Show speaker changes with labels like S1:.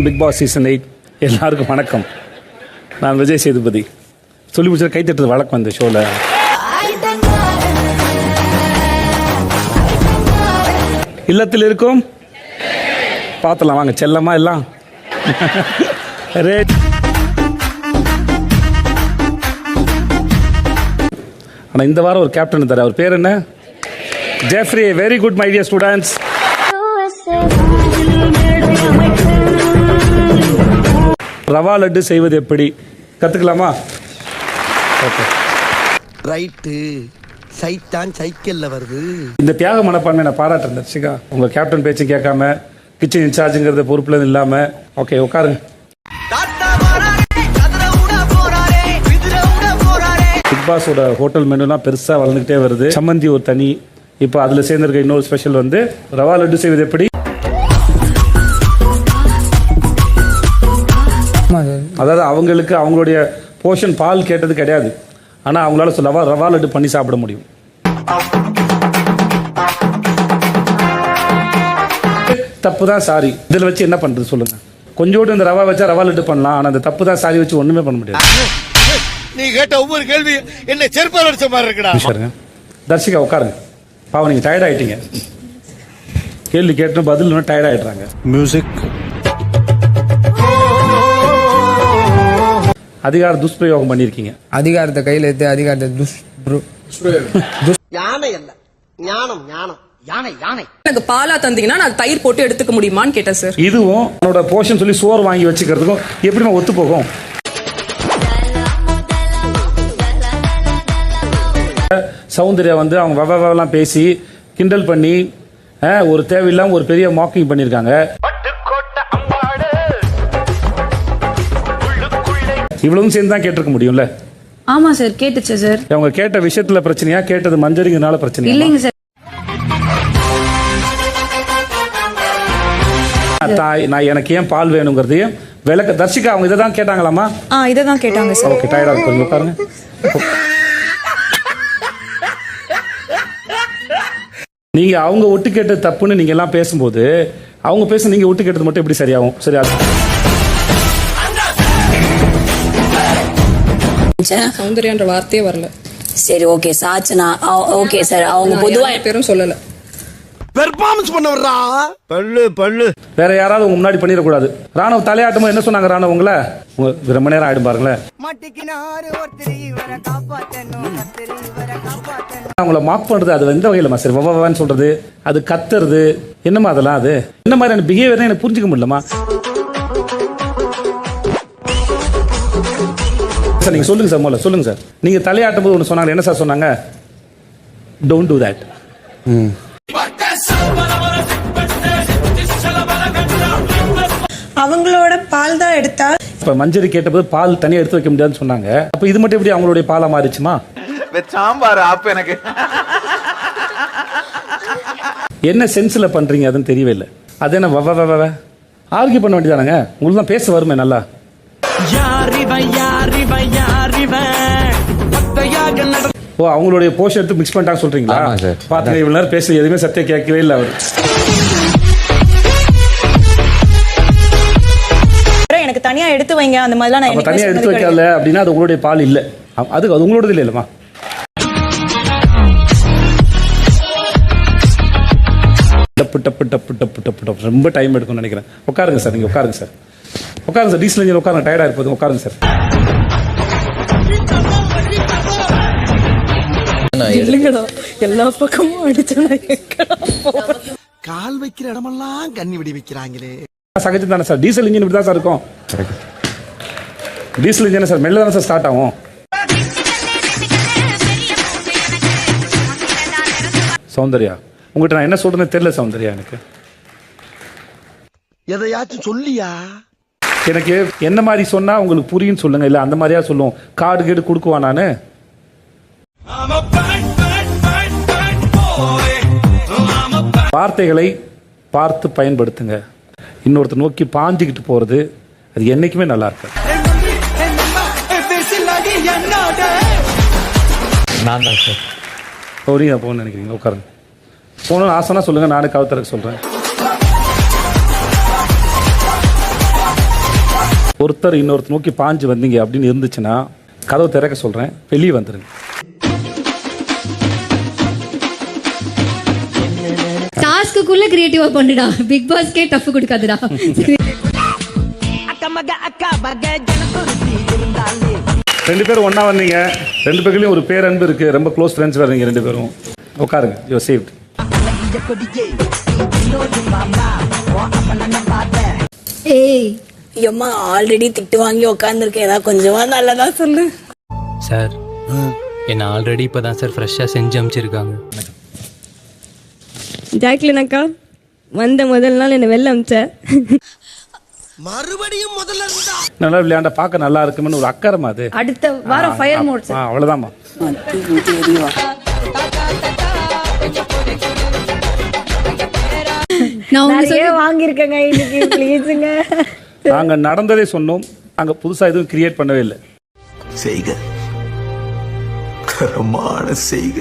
S1: Big Boss season 8 எல்லாருக்கும் வணக்கம். நான் விஜய் சேதுபதி. சொல்லி முடிச்ச கை தட்டுறது வழக்கம் இந்த ஷோவில். இல்லத்தில் இருக்கும் பார்த்துலாம் வாங்க செல்லமா எல்லாம். ஆனால் இந்த வாரம் ஒரு கேப்டன் தர, அவர் பேர் என்ன? Jeffrey. Very good my dear students. Rava laddu செய்வது எப்படி கத்துக்கலாமா? Okay
S2: right. சைத்தான் சைக்கிள்ல வருது.
S1: இந்த தியாக மனப்பான்மை நான் பாராட்டுறேன் தர்ஷிகா. உங்க கேப்டன் பேச்சு கேட்காம கிச்சன் இன்சார்ஜுங்கிறத பொறுப்புல இல்லாம. ஓகே உட்காருங்க. பிக் பாஸோட ஹோட்டல் மெனுலாம் பெருசா வளர்ந்துகிட்டே வருது. சம்மந்தி ஒரு தனி, இப்போ அதுல சேர்ந்திருக்க இன்னொரு ஸ்பெஷல் வந்து ரவா லட்டு செய்வது எப்படி. அதாவது அவங்களுக்கு அவங்களுடைய போர்ஷன் பால் கேட்டது கிடையாது, ஆனா அவங்களால சொல்ல ரவா லட்டு பண்ணி சாப்பிட முடியும். தப்பு தான் சாரி. இதுல வச்சு என்ன பண்றது சொல்லுங்க? கொஞ்சோடு இந்த ரவா வச்சா ரவா லட்டு பண்ணலாம், ஆனா அந்த தப்பு தான் சாரி வச்சு ஒண்ணுமே பண்ண முடியாது.
S2: நீ கேட்ட ஒவ்வொரு கேள்வி என்ன செருப்பால் அடிச்ச மாதிரி இருக்குடா.
S1: தர்ஷிகா உட்காருங்க. பாவம் நீங்க டயர்ட் ஆயிட்டீங்க. கேள்வி கேட்டு பதில் டயர்ட் ஆயிடுறாங்க. மியூசிக். அதிகார துஷ்பிரயோகம் பண்ணிருக்கீங்க.
S3: அதிகாரத்தை கையில எடுத்து அதிகாரத்தை
S2: யானை அல்ல ஞானம் ஞானம் யானை யானை.
S4: எனக்கு பாலா தந்தீங்கன்னா நான் தயிர் போட்டு எடுத்துக்க முடியுமான்னு கேட்டேன் சார்.
S1: இதுவும் என்னோட போர்ஷன் சொல்லி சோறு வாங்கி வச்சுக்கிறதுக்கும் எப்படிமா ஒத்து போகும்? சௌந்தர்யா வந்து அவங்க வவலாம் பேசி கிண்டல் பண்ணி ஒரு தேவையில்லாம ஒரு பெரிய மாக்கிங் பண்ணிருக்காங்க. இவ்வளவும் சேர்ந்து தான் கேட்டிருக்க முடியும்ல?
S5: ஆமா சார், கேட்டுச்சு சார்.
S1: அவங்க கேட்ட விஷயத்துல பிரச்சனையா, கேட்டது மஞ்சரிங்கனால பிரச்சனை
S5: இல்லைங்க சார்.
S1: தாய் நான் எனக்கு ஏன் பால் வேணுங்கிறதையும் விளக்க தர்ஷிகா அவங்க இதை தான் கேட்டாங்களாமா?
S4: இதை தான் கேட்டாங்க சார்.
S1: ஓகே டயர்டா இருக்கு உட்காருங்க. நீங்க அவங்க ஒட்டு கேட்டது தப்புன்னு நீங்க எல்லாம் பேசும்போது அவங்க பேச நீங்க ஒட்டு கேட்டது மட்டும் எப்படி சரியாகும்? சரியா
S4: சௌந்தர்யான்ற வார்த்தையே வரல.
S5: சரி ஓகே சாச்சனா. ஓகே சார், அவங்க பொதுவா
S4: பேரும் சொல்லல.
S2: பெர்ஃபார்மன்ஸ் பண்ண வர்றா. பல்லு பல்லு.
S1: வேற யாராவது உங்க முன்னாடி பண்ணிடக்கூடாது. ராணுவ தலையாட்டம் என்ன சொன்னாங்க? ராணுவ உங்களை ரொம்ப நேரம் ஆயிடும் பாருங்களேன். அவங்கள மார்க் பண்றது அது எந்த வகையிலமா சரி வவான்னு சொல்றது, அது கத்துறது என்னமா அதெல்லாம்? அது என்ன மாதிரியான பிஹேவியர் எனக்கு புரிஞ்சுக்க முடியலமா? சார் நீங்க சொல்லுங்க சார், முதல்ல சொல்லுங்க சார். நீங்க தலையாட்டும் போது ஒன்று சொன்னாங்க, என்ன சார் சொன்னாங்க? Don't to that.
S6: அவங்களோட பால் தான் எடுத்தா.
S1: இப்ப மஞ்சரி கேட்டபோது பால் தனியா எடுத்து வைக்க முடியாதுன்னு சொன்னாங்க. அப்ப இது மட்டும் எப்படி அவங்களுடைய பாலா மாறிச்சுமா?
S7: சாம்பார் அப்ப எனக்கு
S1: என்ன சென்ஸ்ல பண்றீங்க அதுன்னு தெரியவே இல்லை. அது என்ன வவ ஆர்கியூ பண்ண வேண்டியதானங்க? உங்களுக்கு தான் பேச வருமே நல்லா. ஓ அவங்களுடைய போஷன் எடுத்து மிக்ஸ் பண்ணிட்டாங்க சொல்றீங்களா? பாத்துங்க இவ்வளவு நேரம் பேச எதுவுமே சத்தியம் கேட்கவே இல்லை அவர்.
S6: எனக்கு தனியா எடுத்து வைங்க அந்த மாதிரிலாம் நான்
S1: தனியா எடுத்து வைக்கல அப்படின்னா அது உங்களுடைய பால் இல்ல, அது உங்களோடது இல்லைல்லமா? டப்பு டப்பு டப்பு டப்பு டப்பு டப்பு ரொம்ப டைம் எடுக்கும்னு நினைக்கிறேன். உட்காருங்க சார், நீங்க உட்காருங்க சார். உட்காருங்க சார், டீசல் இன்ஜின் உட்காருங்க. டயர்டா இருப்பது உட்காருங்க சார்.
S4: எல்லா பக்கமும் அடிச்சு
S2: கால் வைக்கிற இடமெல்லாம் கண்ணி விடி வைக்கிறாங்களே.
S1: சகஜம் தானே சார், டீசல் இன்ஜின் இப்படி தான் சார் இருக்கும். டீசல் இன்ஜின் சார் மெல்ல தானே சார் ஸ்டார்ட் ஆகும். சௌந்தர்யா உங்ககிட்ட நான் என்ன சொல்றேன்னு தெரியல சௌந்தர்யா. எனக்கு
S2: எதையாச்சும் சொல்லியா?
S1: எனக்கு என்ன மாதிரி சொன்னா உங்களுக்கு புரியும் சொல்லுங்க. இல்ல அந்த மாதிரியா சொல்லுவோம். கார்டு கேடு கொடுக்குவா நானு? வார்த்தைகளை பார்த்து பயன்படுத்துங்க. இன்னொருத்தர் நோக்கி பாஞ்சுக்கிட்டு போறது அது என்னைக்குமே நல்லா இருக்கு.
S3: நான் தான் சார்.
S1: போகணும்னு நினைக்கிறீங்க? உட்காருங்க. போகணும்னு ஆசைனா சொல்லுங்க, நானே கவுத்தரக்கு சொல்றேன். ஒருத்தர் இன்னொருத்தர் நோக்கி பாஞ்சு வந்தீங்க அப்படின்னு இருந்துச்சுன்னா கதவு திறக்க சொல்றேன், வெளியே வந்துருங்க.
S8: டாஸ்க்குள்ள கிரியேட்டிவா பண்ணுடா, பிக் பாஸ்க்கே டஃப் கொடுக்காதடா.
S1: ரெண்டு பேரும் ஒண்ணா வந்தீங்க, ரெண்டு பேர்லயும் ஒரு பேரன்பு இருக்கு, ரொம்ப க்ளோஸ் ஃப்ரெண்ட்ஸ் வர்றீங்க ரெண்டு பேரும். உட்காருங்க, யூ சேவ்ட்.
S8: ஏய்
S5: ஐயம்மா ஆல்ரெடி திட்டு வாங்கி உட்காந்துருக்கேன், ஏதாவது கொஞ்சமா நல்லதா சொல்லு.
S9: சார் என்ன ஆல்ரெடி இப்பதான் சார் ஃப்ரெஷ்ஷா செஞ்சு அமிச்சிருக்காங்க.
S8: ஜாக்லின் அக்கா வந்த முதல் நாள் என்ன வெளில அமிச்ச.
S2: மறுபடியும் முதல்ல இருந்தா
S1: நல்லா விளையாண்ட பார்க்க நல்லா இருக்குன்னு ஒரு அக்கறமா அது.
S4: அடுத்த வாரம் ஃபயர் மோட் சார்.
S1: அவ்வளவுதாம்மா.
S8: நான் ஒண்ணு
S6: நிறைய வாங்கியிருக்கேங்க இன்னைக்கு, ப்ளீஸுங்க.
S1: நாங்க நடந்ததே சொன்னோம், நாங்க புதுசா எதுவும் கிரியேட் பண்ணவே இல்லை.
S2: செய்க கரமான செய்க.